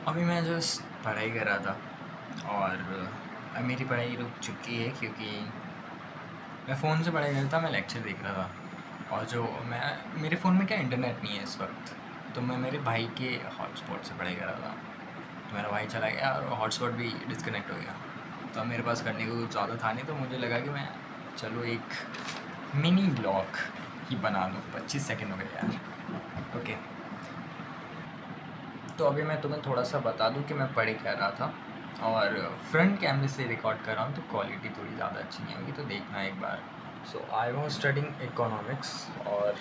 अभी मैं जस्ट पढ़ाई कर रहा था और अब मेरी पढ़ाई रुक चुकी है क्योंकि मैं फ़ोन से पढ़ाई कर रहा था। मैं लेक्चर देख रहा था और जो मैं मेरे फ़ोन में क्या इंटरनेट नहीं है इस वक्त, तो मैं मेरे भाई के हॉटस्पॉट से पढ़ाई कर रहा था। तो मेरा भाई चला गया और हॉटस्पॉट भी डिस्कनेक्ट हो गया। तो अब मेरे पास करने को कुछ ज़्यादा था नहीं, तो मुझे लगा कि मैं चलो एक मिनी ब्लॉग ही बना दूँ। 25 सेकंड हो गए यार। ओके, तो अभी मैं तुम्हें थोड़ा सा बता दूं कि मैं पढ़ क्या रहा था। और फ्रंट कैमरे से रिकॉर्ड कर रहा हूँ तो क्वालिटी थोड़ी ज़्यादा अच्छी नहीं होगी, तो देखना एक बार। सो आई वॉज स्टडिंग इकोनॉमिक्स और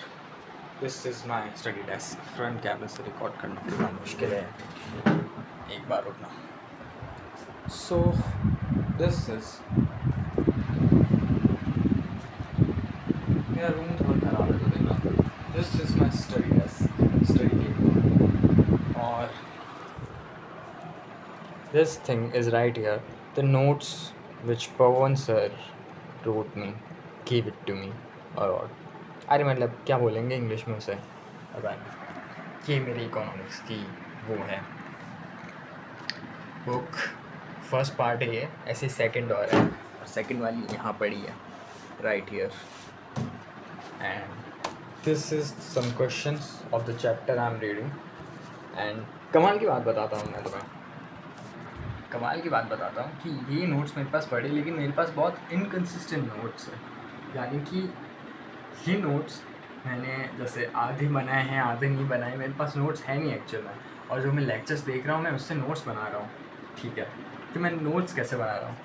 this is my study desk. Front कैमरे से रिकॉर्ड करना कितना मुश्किल है, एक बार रुकना। सो दिस इज़, मेरा रूम थोड़ा ख़राब है तो देखना। This is my study desk, study table, और this thing is right here. The notes which Pawan sir wrote me, gave it to me, और अरे मतलब क्या बोलेंगे इंग्लिश में उसे, पता नहीं। ये मेरी इकोनॉमिक्स की वो है बुक। फर्स्ट पार्ट है ये, ऐसे सेकंड और है, और सेकंड वाली यहाँ पड़ी है, right here. And this is some questions of the chapter I am reading. And कमाल की बात बताता हूँ मैं तुम्हें, कमाल की बात बताता हूँ कि ये नोट्स मेरे पास पड़े, लेकिन मेरे पास बहुत इनकन्सिस्टेंट नोट्स है। यानी कि ये नोट्स मैंने जैसे आधे बनाए हैं, आधे नहीं बनाए। मेरे पास नोट्स है नहीं एक्चुअल में, और जो मैं लेक्चर्स देख रहा हूँ मैं उससे नोट्स बना रहा हूँ। ठीक है, तो मैं नोट्स कैसे बना रहा हूँ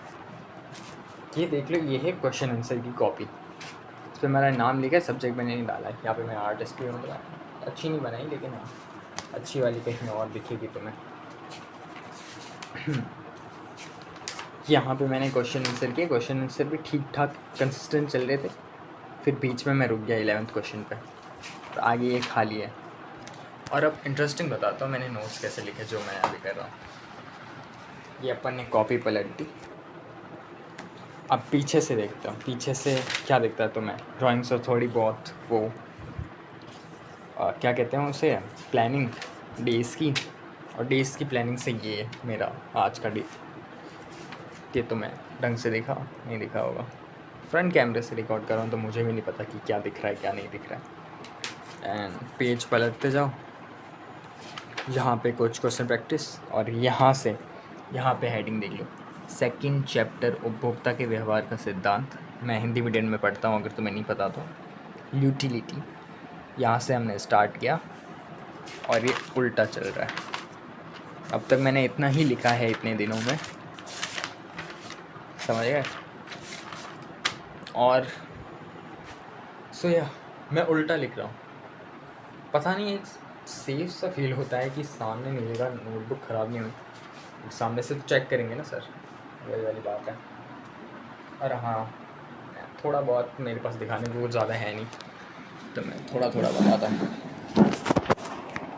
ये देख लो। ये है क्वेश्चन आंसर की कॉपी, इस पर मेरा नाम लिखा है, सब्जेक्ट मैंने नहीं डाला है। यहाँ पे मैं आर्टिस्ट भी हूँ, तो अच्छी नहीं बनाई, लेकिन हाँ अच्छी वाली कहीं और दिखेगी तुम्हें। यहाँ पे मैंने क्वेश्चन आंसर किए, क्वेश्चन आंसर भी ठीक ठाक कंसिस्टेंट चल रहे थे। फिर बीच में मैं रुक गया 11th क्वेश्चन पे, तो आगे ये खाली है। और अब इंटरेस्टिंग बताता हूँ मैंने नोट्स कैसे लिखे जो मैं अभी कर रहा हूँ। ये अपन ने कॉपी पलट दी। अब पीछे से देखता हूँ, पीछे से क्या दिखता है तुम्हें। ड्राइंग से थोड़ी बहुत वो क्या कहते हैं उसे, प्लानिंग डेज़ की, और डेज़ की प्लानिंग से ये मेरा आज का डे। ये तुम्हें ढंग से दिखा नहीं दिखा होगा, फ्रंट कैमरे से रिकॉर्ड कर रहा हूँ तो मुझे भी नहीं पता कि क्या दिख रहा है क्या नहीं दिख रहा है। एंड पेज पलटते जाओ, यहाँ पे कुछ क्वेश्चन प्रैक्टिस, और यहाँ पे हेडिंग देख लो, सेकंड चैप्टर उपभोक्ता के व्यवहार का सिद्धांत। मैं हिंदी मीडियम में पढ़ता हूँ, अगर तुम्हें नहीं पता तो। यूटिलिटी, यहाँ से हमने स्टार्ट किया और ये उल्टा चल रहा है। अब तक मैंने इतना ही लिखा है इतने दिनों में, समझ गए। और सो या मैं उल्टा लिख रहा हूँ, पता नहीं एक सेफ सा फील होता है कि सामने मिलेगा, नोटबुक ख़राब नहीं हुई। सामने से तो चेक करेंगे ना सर, वही वाली बात है। और हाँ, थोड़ा बहुत मेरे पास दिखाने को कुछ ज़्यादा है नहीं, तो मैं थोड़ा थोड़ा बताता हूँ।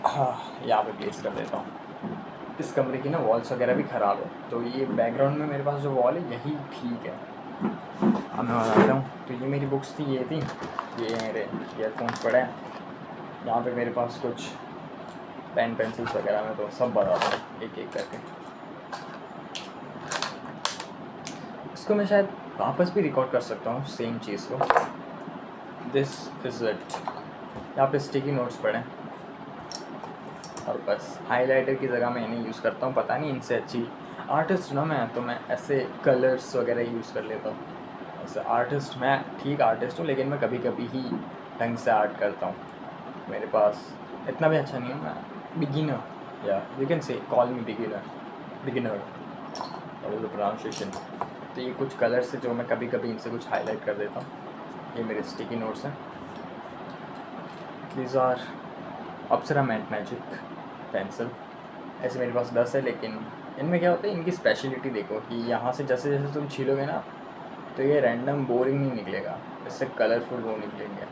हाँ, यहाँ पे प्लेस कर देता हूँ। इस कमरे की ना वॉल्स वगैरह भी ख़राब है, तो ये बैकग्राउंड में मेरे पास जो वॉल है यही ठीक है। अब मैं बताता हूँ, तो ये मेरी बुक्स थी, ये थी, ये मेरे ईयरफोन्स पड़े हैं। यहाँ पे मेरे पास कुछ पेन पेंसिल्स वगैरह में, तो सब बताता हूँ एक एक करके। इसको मैं शायद वापस भी रिकॉर्ड कर सकता हूँ सेम चीज़ को। This is it. यहाँ पे स्टिकी नोट्स पड़े हैं, और बस हाइलाइटर की जगह मैं इन्हें यूज़ करता हूँ। पता नहीं इनसे अच्छी आर्टिस्ट ना मैं, तो मैं ऐसे कलर्स वगैरह यूज़ कर लेता हूँ। ऐसे आर्टिस्ट, मैं ठीक आर्टिस्ट हूँ, लेकिन मैं कभी कभी ही ढंग से आर्ट करता हूँ। मेरे पास इतना भी अच्छा नहीं हूँ मैं, बिगिनर, या you can say call me beginner और द प्रोनाउंसिएशन। तो ये कुछ कलर्स है जो मैं कभी कभी इनसे कुछ हाईलाइट कर देता हूँ। ये मेरे स्टिकी नोट्स हैं, these are Apsara matt magic pencil. ऐसे मेरे पास 10 है, लेकिन इनमें क्या होता है, इनकी स्पेशलिटी देखो कि यहाँ से जैसे जैसे तुम छीलोगे ना, तो ये रैंडम बोरिंग नहीं निकलेगा, इससे कलरफुल वो निकलेंगे,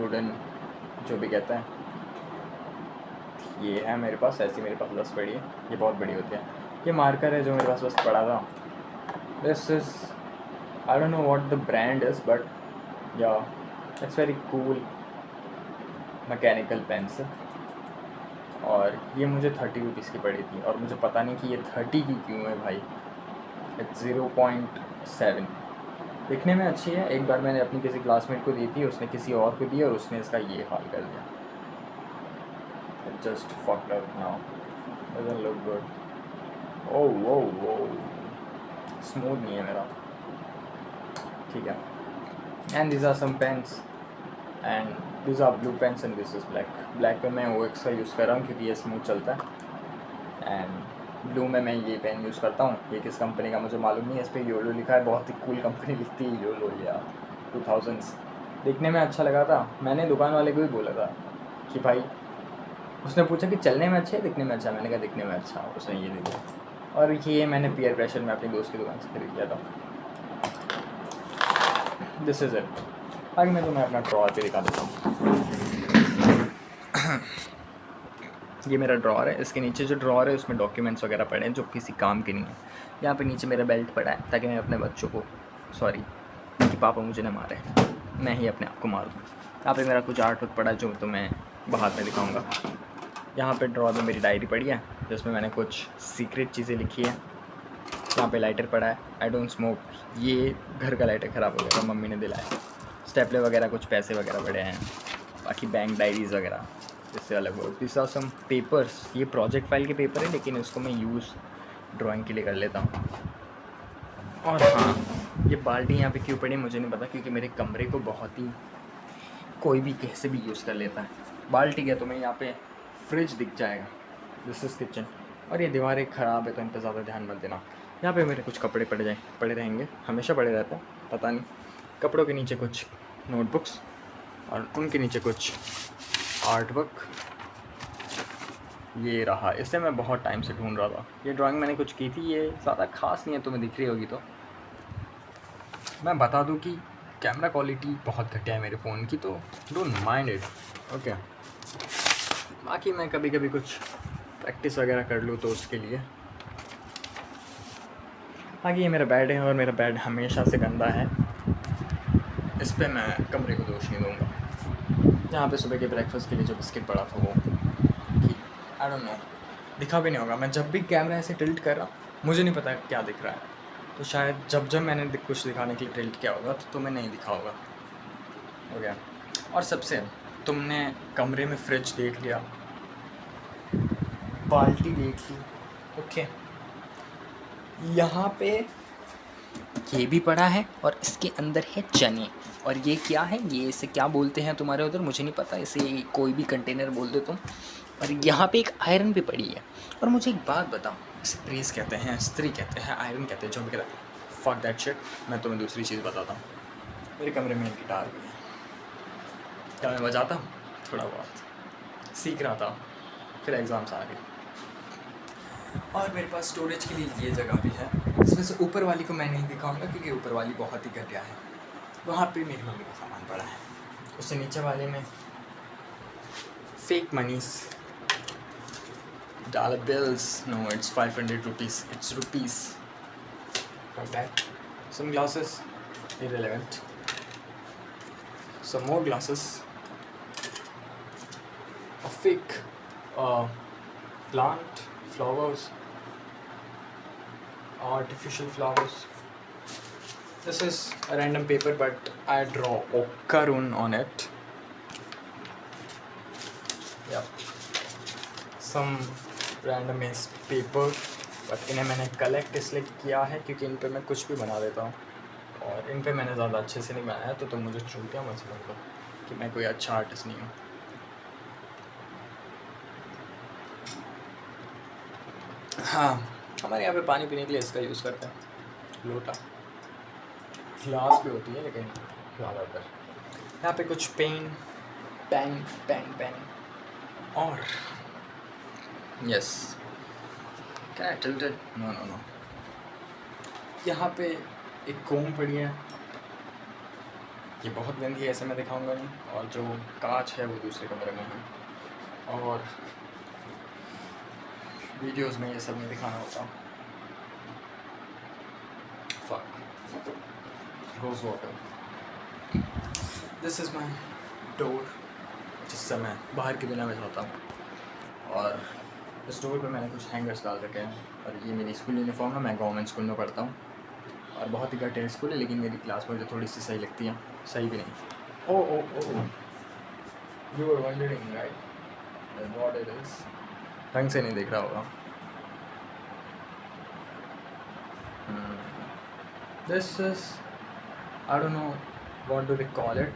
वुडन जो भी कहता है। ये है मेरे पास, ऐसी मेरे पास 10 पड़ी है, ये बहुत बड़ी होती है। ये मार्कर है जो मेरे पास बस पड़ा था। This is, I don't know what the brand is, but yeah it's very cool mechanical pencil. और ये मुझे 30 रुपीज़ की पड़ी थी और मुझे पता नहीं कि ये 30 की क्यों है भाई। इट्स 0.7। दिखने में अच्छी है। एक बार मैंने अपनी किसी क्लासमेट को दी थी, उसने किसी और को दी और उसने इसका ये हाल कर दिया। It just fucked up now, doesn't look good. Oh oh oh, smooth नहीं है मेरा। ठीक है। And this are some pens and this are blue pens and this is black. Black पे मैं OX का यूज़ कर रहा हूँ क्योंकि ये स्मूथ चलता है। एंड ब्लू में मैं ये पेन यूज़ करता हूँ। ये किस कंपनी का मुझे मालूम नहीं है, इस पर योलो लिखा है। बहुत ही कूल कंपनी लिखती है योलो यार, 2000s। दिखने में अच्छा लगा था। मैंने दुकान वाले को भी बोला था कि भाई, उसने पूछा कि चलने में अच्छा है दिखने में अच्छा। मैंने कहा दिखने में अच्छा। उसने ये दे दिया और ये मैंने पीयर प्रेशर में अपनी दोस्त की दुकान से खरीद लिया था। This is it. आगे मैं तुम्हें अपना ड्रॉअर पे दिखा देता हूँ। ये मेरा ड्रॉअर है। इसके नीचे जो ड्रॉअर है उसमें डॉक्यूमेंट्स वगैरह पड़े हैं जो किसी काम के नहीं है। यहाँ पे नीचे मेरा बेल्ट पड़ा है ताकि मैं अपने बच्चों को, सॉरी कि पापा मुझे ना मारे, मैं ही अपने आप को मारूँ। यहाँ पे मेरा कुछ आर्ट वर्क पड़ा है जो तो मैं बाद में दिखाऊँगा। यहाँ पे ड्रॉअर में मेरी डायरी पड़ी है जिसमें मैंने कुछ सीक्रेट चीज़ें लिखी है। यहाँ पे लाइटर पड़ा है। आई डोंट स्मोक। ये घर का लाइटर ख़राब हो गया था, मम्मी ने दिलाया। स्टेपलर वगैरह, कुछ पैसे वगैरह पड़े हैं। बाकी बैंक डायरीज़ वगैरह इससे अलग हो। This are some papers. ये प्रोजेक्ट फाइल के पेपर है लेकिन इसको मैं यूज़ ड्राइंग के लिए कर लेता हूँ। और हाँ, ये बाल्टी यहाँ पे क्यों पड़ी मुझे नहीं पता, क्योंकि मेरे कमरे को बहुत ही कोई भी कैसे भी यूज़ कर लेता है। बाल्टी है तो मैं यहाँ पे फ्रिज दिख जाएगा। This is kitchen. और ये दीवारें ख़राब है तो इन पर ज़्यादा ध्यान मत देना। यहाँ पे मेरे कुछ कपड़े पड़े रहेंगे, हमेशा पड़े रहते हैं, पता नहीं। कपड़ों के नीचे कुछ नोटबुक्स और उनके नीचे कुछ आर्ट वर्क। ये रहा, इसे मैं बहुत टाइम से ढूंढ रहा था। ये ड्राइंग मैंने कुछ की थी, ये ज़्यादा खास नहीं है, तुम्हें दिख रही होगी तो। मैं बता दूं कि कैमरा क्वालिटी बहुत घटिया है मेरे फ़ोन की, तो डोंट माइंड इट, ओके। बाकी मैं कभी कभी कुछ प्रैक्टिस वगैरह कर लूँ तो उसके लिए। बाकी ये मेरा बेड है और मेरा बेड हमेशा से गंदा है। इस पर मैं कमरे को दोष नहीं दूँगा। यहाँ पे सुबह के ब्रेकफास्ट के लिए जो बिस्किट पड़ा था वो, आई डोंट नो, दिखा भी नहीं होगा। मैं जब भी कैमरा ऐसे टिल्ट कर रहा, मुझे नहीं पता क्या दिख रहा है, तो शायद जब मैंने कुछ दिखाने के लिए टिल्ट किया होगा तो तुम्हें नहीं दिखा होगा, हो गया। और सबसे, तुमने कमरे में फ्रिज देख लिया, बाल्टी देख ली, ओके। यहाँ पे ये भी पड़ा है और इसके अंदर है चने। और ये क्या है, ये इसे क्या बोलते हैं तुम्हारे उधर, मुझे नहीं पता, इसे कोई भी कंटेनर बोल दो तुम। और यहाँ पे एक आयरन भी पड़ी है। और मुझे एक बात बताओ, इसे प्रेस कहते हैं, स्त्री कहते हैं, आयरन कहते हैं, जो भी कहते हैं, फक दैट शिट। मैं तुम्हें दूसरी चीज़ बताता हूँ। मेरे कमरे में एक गिटार भी है। क्या मैं बजाता हूँ? थोड़ा बहुत सीख रहा था, फिर एग्ज़ाम्स आ गए। और मेरे पास स्टोरेज के लिए ये जगह भी है। इसमें से ऊपर वाली को मैं नहीं दिखाऊंगा क्योंकि ऊपर वाली बहुत ही घटिया है। वहाँ पे मेरी मम्मी का सामान पड़ा है। उससे नीचे वाले में फेक मनीस, dollar bills. No, it's 500 rupees. It's rupees. Like that. Some glasses, irrelevant. Some more glasses. A fake plant, flowers, artificial flowers. This is a random paper, but I draw Okarun on it. Yep. Some random इस paper, but इन्हें मैंने collect इसलिए किया है क्योंकि इन पे मैं कुछ भी बना देता हूँ और इन पे मैंने ज़्यादा अच्छे से नहीं बनाया, तो तुम मुझे चूतिया मत समझो कि मैं कोई अच्छा आर्टिस्ट नहीं हूँ। हाँ, हमारे यहाँ पे पानी पीने के लिए इसका यूज़ करते हैं, लोटा। ग्लास भी होती है लेकिन ज़्यादातर। यहाँ पे कुछ पेन और यस, क्या है, टिल्टेड, नो। यहाँ पे एक कोम पड़ी है, ये बहुत गंदी है, ऐसे मैं दिखाऊंगा नहीं। और जो कांच है वो दूसरे कमरे में है और वीडियोस में ये सब नहीं दिखाना होता। Fuck, rose water. This is my door, जिससे मैं बाहर की दुनिया में जाता हूँ। और स्टोर पे मैंने कुछ हैंगर्स डाल रखे हैं। और ये मेरी स्कूल यूनिफॉर्म है, मैं गवर्नमेंट स्कूल में पढ़ता हूँ और बहुत ही घटिया स्कूल है, लेकिन मेरी क्लास मुझे थोड़ी सी सही लगती है। सही भी नहीं। Oh you were wondering right what it is. ढंग से नहीं देख रहा होगा। This is I don't know what do they call it.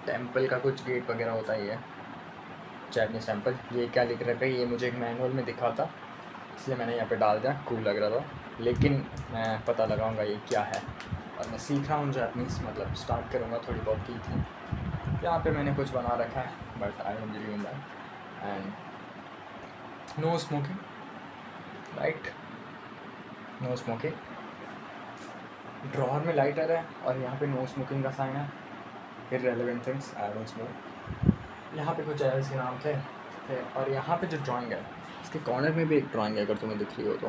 Temple का कुछ गेट वगैरह होता ही है, चाइनीज टेम्पल। ये क्या लिख रहा है, ये मुझे एक मैनुअल में दिखा था, इसलिए मैंने यहाँ पे डाल दिया, कूल लग रहा था। लेकिन मैं पता लगाऊंगा ये क्या है। और मैं सीख रहा हूँ जापानीज़, मतलब स्टार्ट करूँगा, थोड़ी बहुत की थी। यहाँ पे मैंने कुछ बना रखा है, but I don't believe in that. And no smoking, right, no smoking. Drawer में लाइटर है और यहाँ पे नो स्मोकिंग का साइन है। Irrelevant things, I don't smoke. यहाँ पे कुछ ऐसे नाम थे। और यहाँ पे जो ड्राइंग है, इसके कॉर्नर में भी एक ड्राइंग है, अगर तुम्हें दिख रही हो तो।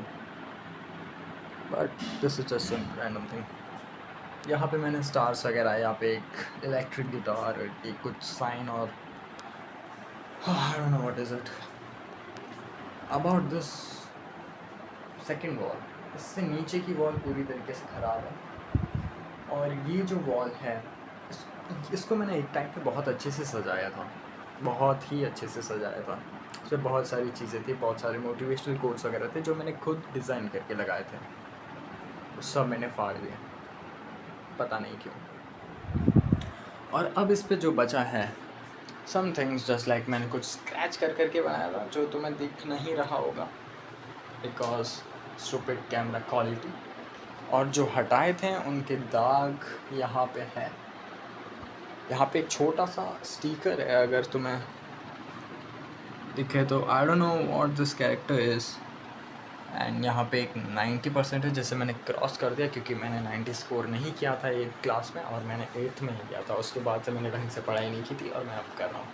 But this is just random thing. यहाँ पे मैंने स्टार्स वगैरह, यहाँ पे एक इलेक्ट्रिक गिटार, एक कुछ साइन, और आई don't know what is it. About this second wall, इससे नीचे की वॉल पूरी तरीके से ख़राब है। और ये जो वॉल है, इसको मैंने एक टाइम पे बहुत अच्छे से सजाया था, बहुत ही अच्छे से सजाया था। उसमें बहुत सारी चीज़ें थी, बहुत सारे मोटिवेशनल कोट्स वगैरह थे जो मैंने खुद डिज़ाइन करके लगाए थे। सब मैंने फाड़ दिए, पता नहीं क्यों। और अब इस पे जो बचा है, सम थिंग्स जस्ट लाइक मैंने कुछ स्क्रैच कर करके बनाया था जो तुम्हें दिख नहीं रहा होगा बिकॉज स्टूपिड कैमरा क्वालिटी। और जो हटाए थे उनके दाग यहाँ पे है। यहाँ पे एक छोटा सा स्टिकर है, अगर तुम्हें दिखे तो। आई don't know what this character is. And यहाँ पे एक 90% है, जैसे मैंने क्रॉस कर दिया क्योंकि मैंने 90 स्कोर नहीं किया था 8th क्लास में, और मैंने 8th में ही किया था। उसके बाद से मैंने ढंग से पढ़ाई नहीं की थी और मैं अब कर रहा हूँ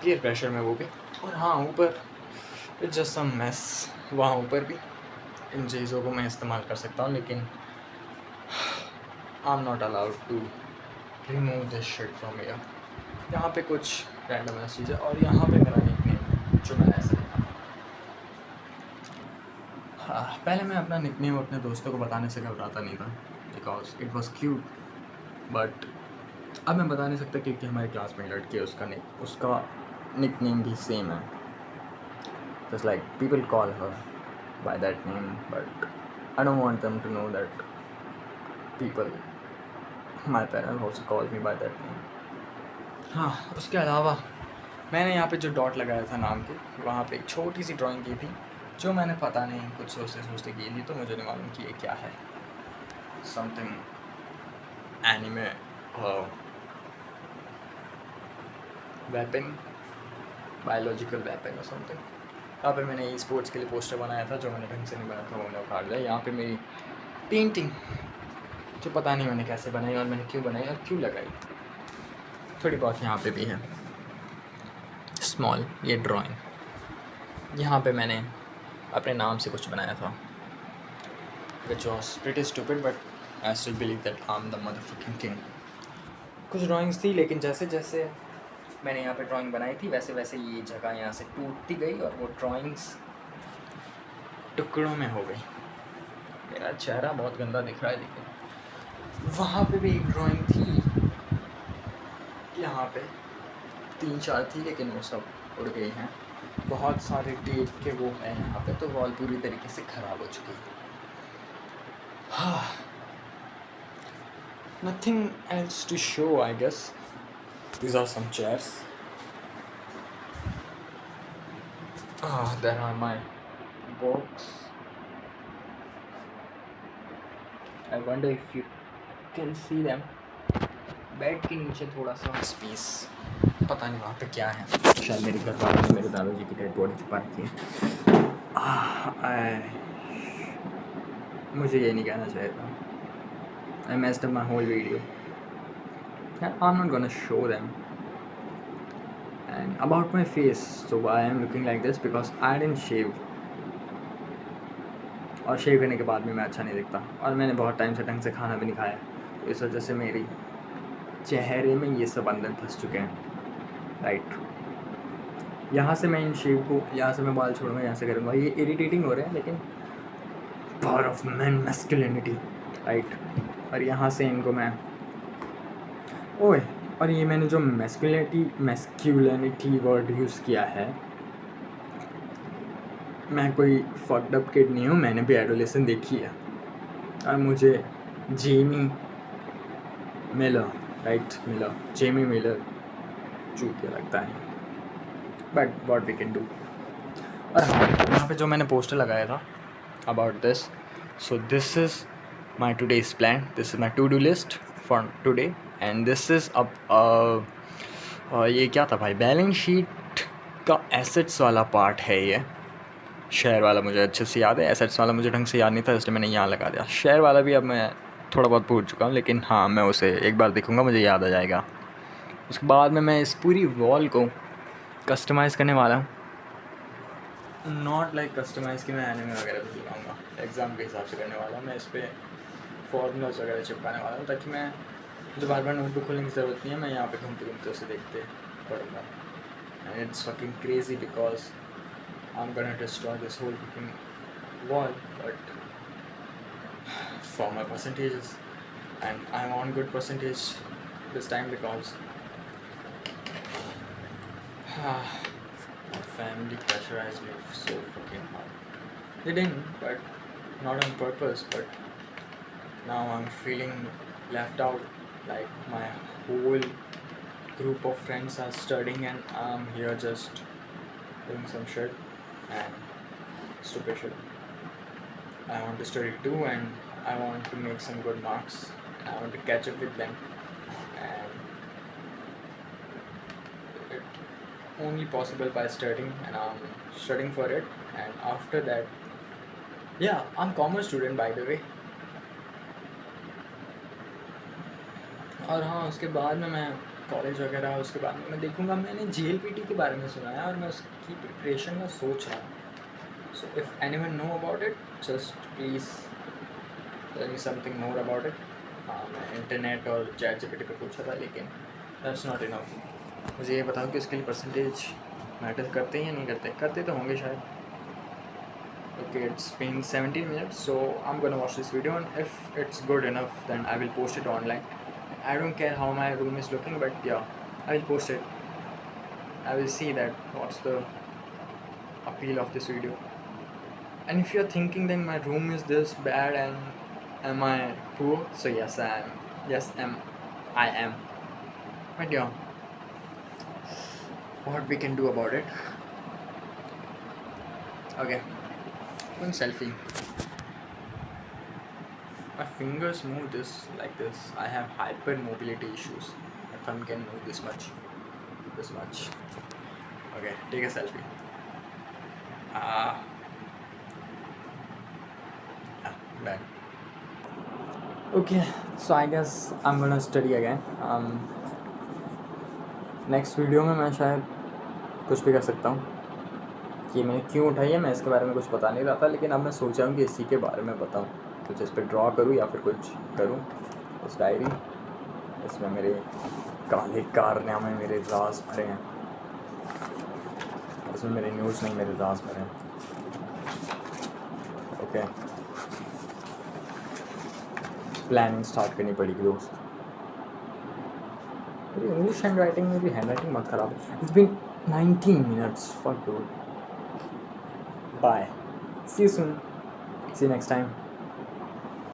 पीयर प्रेशर में, वो भी। और हाँ, ऊपर इट्स जस्ट सम मेस। वहाँ ऊपर भी इन चीज़ों को मैं इस्तेमाल कर सकता हूँ, लेकिन I am not allowed to remove this shit from here. यहाँ पे कुछ रैंडम चीज़ है, और यहाँ पे मेरा निकनेम जो मैंने ऐसे लिखा। हाँ, पहले मैं अपना निकनेम अपने दोस्तों को बताने से घबराता नहीं था because it was cute. But अब मैं बता नहीं सकता क्योंकि हमारे क्लास में लड़की है, उसका निकनेम भी सेम है। Just like people call her by that name, but I don't want them to know that people, my parents also call me by that name. हाँ, उसके अलावा मैंने यहाँ पे जो डॉट लगाया था नाम के, वहाँ पे एक छोटी सी ड्राइंग की थी जो मैंने पता नहीं कुछ सोचते सोचते की थी, तो मुझे नहीं मालूम कि ये क्या है। Something anime weapon, biological weapon और समथिंग। यहाँ पे मैंने स्पोर्ट्स के लिए पोस्टर बनाया था जो मैंने ढंग से नहीं बनाया था, वो मैंने उखाड़ दिया। यहाँ पे मेरी पेंटिंग जो पता नहीं मैंने कैसे बनाई और मैंने क्यों बनाई और क्यों लगाई, थोड़ी बहुत यहाँ पे भी है स्मॉल। ये ड्राइंग यहाँ पे मैंने अपने नाम से कुछ बनाया था, which was pretty stupid but I still believe that I'm the motherfucking king. कुछ ड्राइंग्स थी, लेकिन जैसे जैसे मैंने यहाँ पे ड्राइंग बनाई थी वैसे वैसे ये जगह यहाँ से टूटती गई और वो ड्राइंग्स टुकड़ों में हो गई। मेरा चेहरा बहुत गंदा दिख रहा है, लेकिन वहाँ पे भी एक ड्राइंग थी, यहाँ पे 3-4 थी, लेकिन वो सब उड़ गई हैं। बहुत सारे टेप के वो हैं यहाँ पे, तो वॉल पूरी तरीके से ख़राब हो चुकी है। हाँ, nothing else to show, I guess. These are some chairs. There are my books. I wonder if you can see them. Bed के नीचे थोड़ा सा स्पेस, पता नहीं वहाँ पे क्या है। शायद मेरे घर वालों ने मेरे दादाजी की डेड बॉडी छुपा रखी है। मुझे ये नहीं कहना चाहिए था। I messed up my whole video. I'm not gonna show them. And about my face, so I am looking like this because I didn't shave. और शेव करने के बाद भी मैं अच्छा नहीं दिखता, और मैंने बहुत टाइम से ढंग से खाना भी नहीं खाया, तो इस वजह से मेरी चेहरे में ये सब अंदर फंस चुके हैं, राइट। यहाँ से मैं इन शेप को, यहाँ से मैं बाल छोड़ूंगा, यहाँ से करूँगा, ये इरिटेटिंग हो रहे हैं लेकिन power of man masculinity, right. और यहाँ से इनको मैं, ओए, और ये मैंने जो मैस्कुलिनिटी वर्ड यूज़ किया है, मैं कोई फक्ड अप किड नहीं हूँ, मैंने भी एडोलेसेंस देखी है और मुझे जेमी मिलर, जेमी मिलर चूतिया लगता है, but what we can do. और हाँ, यहाँ पे जो मैंने पोस्टर लगाया था about this, so this is my today's plan, this is my to do list for today, and this is अब ये क्या था भाई, बैलेंस शीट का एसेट्स वाला पार्ट है ये। शेयर वाला मुझे अच्छे से याद है, एसेट्स वाला मुझे ढंग से याद नहीं था, इसलिए मैंने यहाँ लगा दिया। शेयर वाला भी अब मैं थोड़ा बहुत भूल चुका हूँ, लेकिन हाँ, मैं उसे एक बार देखूँगा, मुझे याद आ जाएगा। उसके बाद में मैं इस पूरी वॉल को कस्टमाइज़ करने वाला हूँ, नॉट लाइक कस्टमाइज़ कि मैं एनिमे वगैरह भी दिखाऊँगा, एग्ज़ाम के हिसाब से करने वाला हूँ मैं। इस पर फॉर्मूलाज वगैरह चिपकाने वाला हूँ, ताकि मैं जो बार बार नोटबुक खोलने की ज़रूरत नहीं है, मैं यहाँ पे घूमते घूमते उसे देखते पढ़ूँगा। And it's fucking crazy because I'm gonna destroy this whole fucking wall, but for my percentages, and I'm on good percentage this time because my family pressurized me so fucking hard. They didn't, but not on purpose, but now I'm feeling left out, like my whole group of friends are studying and I'm here just doing some shit and stupid shit. I want to study too, and I want to make some good marks. I want to catch up with them, and it only possible by studying, and I'm studying for it. And after that, yeah, I'm commerce student by the way. और हाँ, उसके बाद में मैं college वगैरह, उसके बाद में मैं देखूँगा। मैंने GLPT के बारे में सुना है और मैं उसकी प्रिपरेशन का सोच रहा हूँ। So if anyone know about it, just please tell me something more about it. मैं इंटरनेट और ChatGPT पे पूछा था, लेकिन that's not enough. मुझे ये बताओ कि उसके लिए परसेंटेज मैटर करते हैं या नहीं करते? करते तो होंगे शायद। Okay, it's been 17 minutes, so I'm gonna watch this video, and if it's good enough, then I will post it online. I don't care how my room is looking, but yeah, I will post it. I will see that what's the appeal of this video. And if you're thinking that my room is this bad and am I poor, so yes I am. I am. But yeah, what we can do about it? Okay, one selfie. My fingers move this like this. I have hypermobility issues. My thumb can move this much. Okay, take a selfie. Bad. Okay, so I guess I'm gonna study again. Next video में मैं शायद कुछ भी कर सकता हूँ कि मैंने क्यों उठाई है। मैं इसके बारे में कुछ बता नहीं रहा था, लेकिन अब मैं सोचा हूँ कि इसी के बारे में बताऊँ, कुछ इस पर ड्रॉ करूँ या फिर कुछ करूँ। इस डायरी, इसमें मेरे काले कारनामे, मेरे राज भरे हैं। इसमें मेरे न्यूज़ नहीं, मेरे राज भरे हैं। ओके, प्लानिंग स्टार्ट करनी पड़ेगी दोस्त। मेरी इंग्लिश हैंड राइटिंग, मेरी हैंड राइटिंग बहुत ख़राब है। It's been 19 minutes, fuck dude. Bye, see you soon, see you next time.